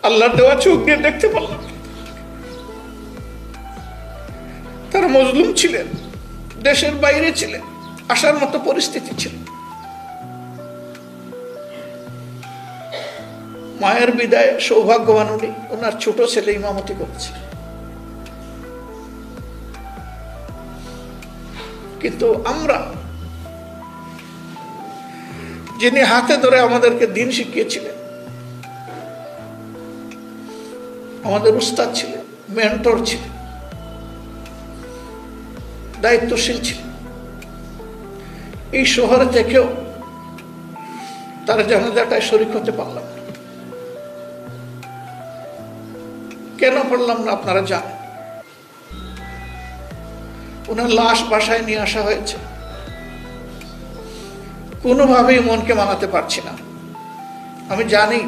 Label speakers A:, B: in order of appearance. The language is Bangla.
A: আল্লাহর দেওয়া চোখ দিয়ে দেখতে পারলাম। তারা মজলুম ছিলেন, দেশের বাইরে ছিলেন, আসার মতো পরিস্থিতি ছিল। মায়ের বিদায় সৌভাগ্যবান উনি, ওনার ছোট ছেলে ইমামতি করছে। কিন্তু আমরা, যিনি হাতে ধরে আমাদেরকে দিন শিখিয়েছিলেন, আমাদের উস্তাদ ছিলেন, মেন্টর ছিলেন, দায়িত্বশীল ছিলেন, এই শহরে থেকেও তার জানাজাটায় শরীক হতে পারলাম না। কেন পারলাম না আপনারা জানেন। ওনার লাশ বাসায় নিয়ে আসা হয়েছে, কোনোভাবেই মনকে মানাতে পারছি না। আমি জানি